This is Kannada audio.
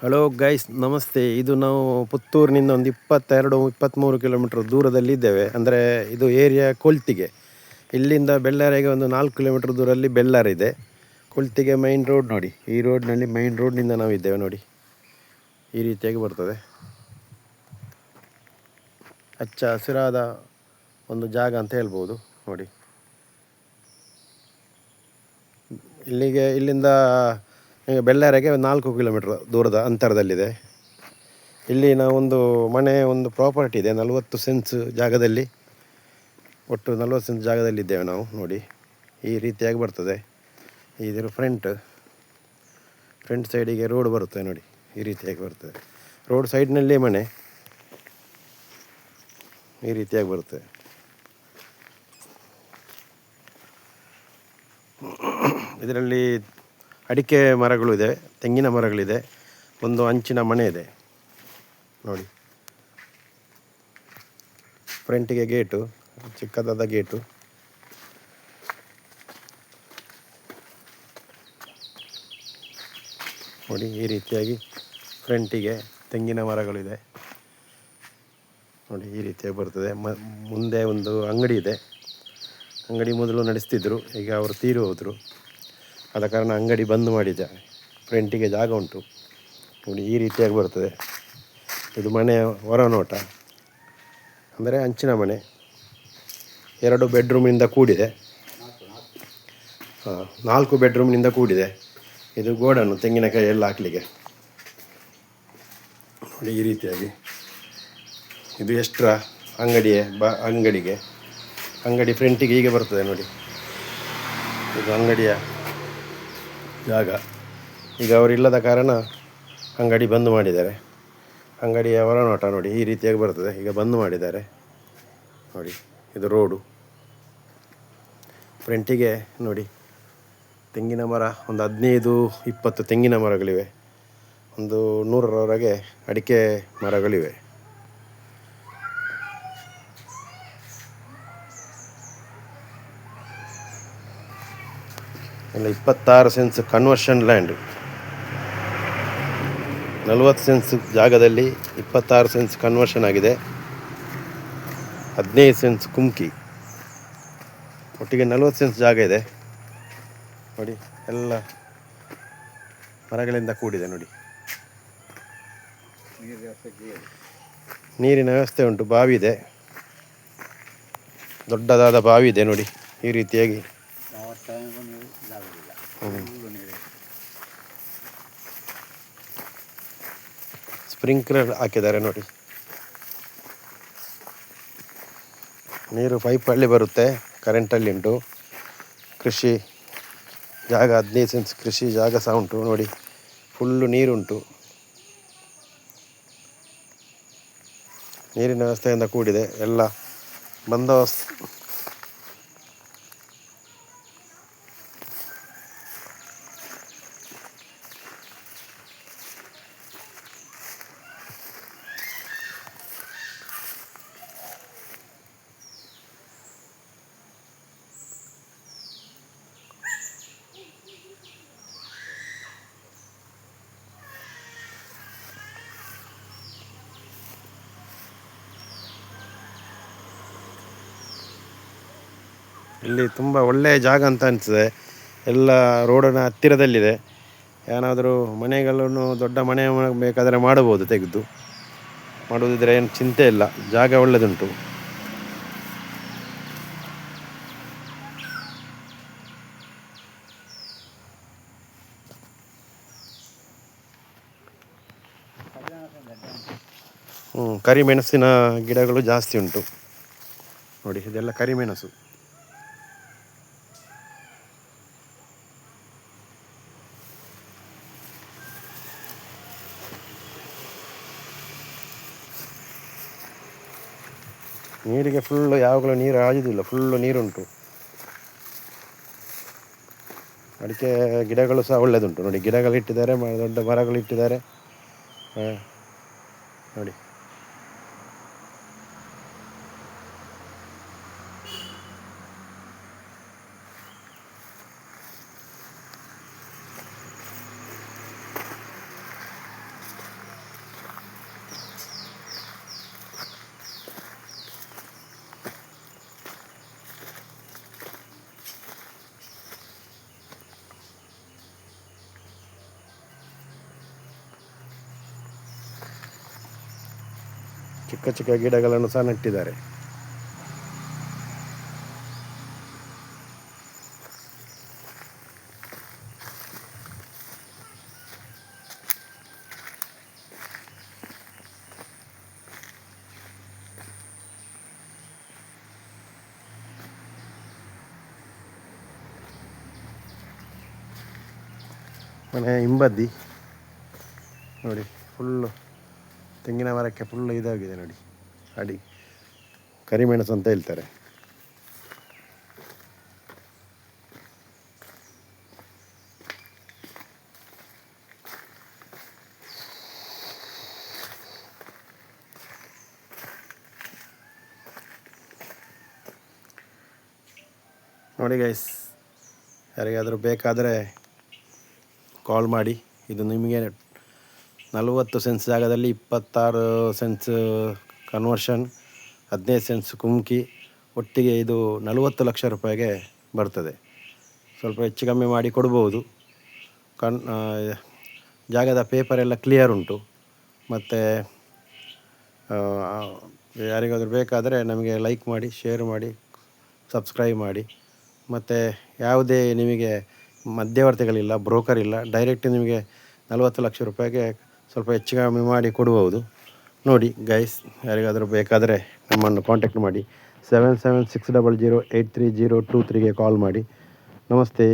ಹಲೋ ಗೈಸ್, ನಮಸ್ತೆ. ಇದು ನಾವು ಪುತ್ತೂರಿನಿಂದ ಒಂದು 22-23 ಕಿಲೋಮೀಟ್ರ್ ದೂರದಲ್ಲಿದ್ದೇವೆ. ಅಂದರೆ ಇದು ಏರಿಯಾ ಕೊಲ್ತಿಗೆ. ಇಲ್ಲಿಂದ ಬೆಳ್ಳಾರಿಗೆ ಒಂದು 4 ಕಿಲೋಮೀಟ್ರ್ ದೂರಲ್ಲಿ ಬೆಳ್ಳಾರಿದೆ. ಕೊಲ್ತಿಗೆ ಮೈನ್ ರೋಡ್ ನೋಡಿ. ಈ ರೋಡ್ನಲ್ಲಿ ಮೈನ್ ರೋಡ್ನಿಂದ ನಾವು ಇದ್ದೇವೆ ನೋಡಿ. ಈ ರೀತಿಯಾಗಿ ಬರ್ತದೆ. ಹಚ್ಚ ಹಸಿರಾದ ಒಂದು ಜಾಗ ಅಂತ ಹೇಳ್ಬೋದು ನೋಡಿ. ಇಲ್ಲಿಂದ ಬೆಳ್ಳಾರಿಗೆ 4 ಕಿಲೋಮೀಟ್ರ್ ದೂರದ ಅಂತರದಲ್ಲಿದೆ. ಇಲ್ಲಿ ನಾವೊಂದು ಒಂದು ಪ್ರಾಪರ್ಟಿ ಇದೆ, 40 ಸೆನ್ಸ್ ಜಾಗದಲ್ಲಿ, ಒಟ್ಟು 40 ಸೆನ್ಸ್ ಜಾಗದಲ್ಲಿದ್ದೇವೆ ನಾವು ನೋಡಿ. ಈ ರೀತಿಯಾಗಿ ಬರ್ತದೆ. ಇದರ ಫ್ರಂಟ್ ಸೈಡಿಗೆ ರೋಡ್ ಬರುತ್ತೆ ನೋಡಿ. ಈ ರೀತಿಯಾಗಿ ಬರ್ತದೆ. ರೋಡ್ ಸೈಡ್ನಲ್ಲೇ ಮನೆ. ಈ ರೀತಿಯಾಗಿ ಬರುತ್ತೆ. ಇದರಲ್ಲಿ ಅಡಿಕೆ ಮರಗಳು ಇದೆ, ತೆಂಗಿನ ಮರಗಳಿದೆ, ಒಂದು ಹಂಚಿನ ಮನೆ ಇದೆ ನೋಡಿ. ಫ್ರಂಟಿಗೆ ಗೇಟು, ಚಿಕ್ಕದಾದ ಗೇಟು ನೋಡಿ. ಈ ರೀತಿಯಾಗಿ ಫ್ರಂಟಿಗೆ ತೆಂಗಿನ ಮರಗಳಿದೆ ನೋಡಿ. ಈ ರೀತಿಯಾಗಿ ಬರ್ತದೆ. ಮುಂದೆ ಒಂದು ಅಂಗಡಿ ಇದೆ. ಅಂಗಡಿ ಮೊದಲು ನಡೆಸ್ತಿದ್ರು, ಈಗ ಅವರು ತೀರಿ ಹೋದರು. ಆದ ಕಾರಣ ಅಂಗಡಿ ಬಂದ್ ಮಾಡಿದ್ದಾರೆ. ಫ್ರಂಟಿಗೆ ಜಾಗ ಉಂಟು ನೋಡಿ. ಈ ರೀತಿಯಾಗಿ ಬರ್ತದೆ. ಇದು ಮನೆಯ ಹೊರನೋಟ. ಅಂದರೆ ಹಂಚಿನ ಮನೆ, 2 ಬೆಡ್ರೂಮಿನಿಂದ ಕೂಡಿದೆ. 4 ಬೆಡ್ರೂಮಿನಿಂದ ಕೂಡಿದೆ. ಇದು ಗೋಡನ್ನು ತೆಂಗಿನಕಾಯಿ ಎಲ್ಲ ಹಾಕಲಿಕ್ಕೆ ನೋಡಿ. ಈ ರೀತಿಯಾಗಿ ಇದು ಎಕ್ಸ್ಟ್ರಾ ಅಂಗಡಿ ಫ್ರಂಟಿಗೆ ಹೀಗೆ ಬರ್ತದೆ ನೋಡಿ. ಇದು ಅಂಗಡಿಯ ಜಾಗ. ಈಗ ಅವರಿಲ್ಲದ ಕಾರಣ ಅಂಗಡಿ ಬಂದ್ ಮಾಡಿದ್ದಾರೆ. ಅಂಗಡಿಯ ಹೊರನೋಟ ನೋಡಿ. ಈ ರೀತಿಯಾಗಿ ಬರ್ತದೆ. ಈಗ ಬಂದ್ ಮಾಡಿದ್ದಾರೆ ನೋಡಿ. ಇದು ರೋಡು. ಫ್ರಂಟಿಗೆ ನೋಡಿ ತೆಂಗಿನ ಮರ, ಒಂದು 15-20 ತೆಂಗಿನ ಮರಗಳಿವೆ. ಒಂದು 100ರವರೆಗೆ ಅಡಿಕೆ ಮರಗಳಿವೆ. ಎಲ್ಲ 26 ಸೆನ್ಸ್ ಕನ್ವರ್ಷನ್ ಲ್ಯಾಂಡು. 40 ಸೆನ್ಸ್ ಜಾಗದಲ್ಲಿ 26 ಸೆನ್ಸ್ ಕನ್ವರ್ಷನ್ ಆಗಿದೆ. 15 ಸೆನ್ಸ್ ಕುಮ್ಕಿ. ಒಟ್ಟಿಗೆ 40 ಸೆನ್ಸ್ ಜಾಗ ಇದೆ ನೋಡಿ. ಎಲ್ಲ ಮರಗಳಿಂದ ಕೂಡಿದೆ ನೋಡಿ. ನೀರಿನ ವ್ಯವಸ್ಥೆ ಉಂಟು. ಬಾವಿ ಇದೆ, ದೊಡ್ಡದಾದ ಬಾವಿ ಇದೆ ನೋಡಿ. ಈ ರೀತಿಯಾಗಿ ಸ್ಪ್ರಿಂಕ್ಲರ್ ಹಾಕಿದ್ದಾರೆ ನೋಡಿ. ನೀರು ಪೈಪಲ್ಲಿ ಬರುತ್ತೆ, ಕರೆಂಟಲ್ಲಿ ಉಂಟು. ಕೃಷಿ ಜಾಗ 15 ಸೆನ್ಸ್ ಕೃಷಿ ಜಾಗ ಸಹ ಉಂಟು ನೋಡಿ. ಫುಲ್ಲು ನೀರುಂಟು. ನೀರಿನ ವ್ಯವಸ್ಥೆಯಿಂದ ಕೂಡಿದೆ. ಎಲ್ಲ ಬಂದೋಬಸ್ತ್. ಇಲ್ಲಿ ತುಂಬ ಒಳ್ಳೆಯ ಜಾಗ ಅಂತ ಅನಿಸ್ತದೆ. ಎಲ್ಲ ರೋಡಿನ ಹತ್ತಿರದಲ್ಲಿದೆ. ಏನಾದರೂ ಮನೆಗಳನ್ನು, ದೊಡ್ಡ ಮನೆ ಬೇಕಾದರೆ ಮಾಡಬಹುದು. ತೆಗೆದು ಮಾಡುವುದಿದ್ರೆ ಏನು ಚಿಂತೆ ಇಲ್ಲ. ಜಾಗ ಒಳ್ಳೆಯದುಂಟು. ಕರಿಮೆಣಸಿನ ಗಿಡಗಳು ಜಾಸ್ತಿ ಉಂಟು ನೋಡಿ. ಇದೆಲ್ಲ ಕರಿಮೆಣಸು. ನೀರಿಗೆ ಫುಲ್ಲು ಯಾವಾಗಲೂ ನೀರು ಆಯುವುದಿಲ್ಲ, ಫುಲ್ಲು ನೀರುಂಟು. ಅಡಿಕೆ ಗಿಡಗಳು ಸಹ ಒಳ್ಳೆಯದುಂಟು ನೋಡಿ. ಗಿಡಗಳಿಟ್ಟಿದ್ದಾರೆ, ದೊಡ್ಡ ಮರಗಳಿಟ್ಟಿದ್ದಾರೆ ನೋಡಿ. ಚಿಕ್ಕ ಚಿಕ್ಕ ಗಿಡಗಳನ್ನು ಸಹ ನೆಟ್ಟಿದ್ದಾರೆ. ಮನೆ ಹಿಂಬದಿ ನೋಡಿ, ಫುಲ್ಲು ತೆಂಗಿನ ಮರಕ್ಕೆ ಫುಲ್ಲು ಇದಾಗಿದೆ ನೋಡಿ, ಅಡಿ ಕರಿಮೆಣಸು ಅಂತ ಹೇಳ್ತಾರೆ. ನೋಡಿ ಗೈಸ್, ಯಾರಿಗಾದರೂ ಬೇಕಾದರೆ ಕಾಲ್ ಮಾಡಿ. ಇದು ನಿಮಗೆ 40 ಸೆನ್ಸ್ ಜಾಗದಲ್ಲಿ 26 ಸೆನ್ಸ್ ಕನ್ವರ್ಷನ್, 15 ಸೆನ್ಸ್ ಕುಮ್ಕಿ, ಒಟ್ಟಿಗೆ ಇದು 40 ಲಕ್ಷ ರೂಪಾಯಿಗೆ ಬರ್ತದೆ. ಸ್ವಲ್ಪ ಹೆಚ್ಚು ಕಮ್ಮಿ ಮಾಡಿ ಕೊಡ್ಬೋದು. ಜಾಗದ ಪೇಪರ್ ಎಲ್ಲ ಕ್ಲಿಯರ್ ಉಂಟು. ಮತ್ತು ಯಾರಿಗಾದರೂ ಬೇಕಾದರೆ ನಮಗೆ ಲೈಕ್ ಮಾಡಿ, ಶೇರ್ ಮಾಡಿ, ಸಬ್ಸ್ಕ್ರೈಬ್ ಮಾಡಿ. ಮತ್ತು ಯಾವುದೇ ನಿಮಗೆ ಮಧ್ಯವರ್ತಿಗಳಿಲ್ಲ, ಬ್ರೋಕರ್ ಇಲ್ಲ, ಡೈರೆಕ್ಟ್ ನಿಮಗೆ 40 ಲಕ್ಷ ರೂಪಾಯಿಗೆ ಸ್ವಲ್ಪ ಹೆಚ್ಚು ಕಮ್ಮಿ ಮಾಡಿ ಕೊಡ್ಬೋದು. ನೋಡಿ ಗೈಸ್, ಯಾರಿಗಾದರೂ ಬೇಕಾದರೆ ನಮ್ಮನ್ನು ಕಾಂಟ್ಯಾಕ್ಟ್ ಮಾಡಿ. 7760083023ಗೆ ಕಾಲ್ ಮಾಡಿ. ನಮಸ್ತೆ.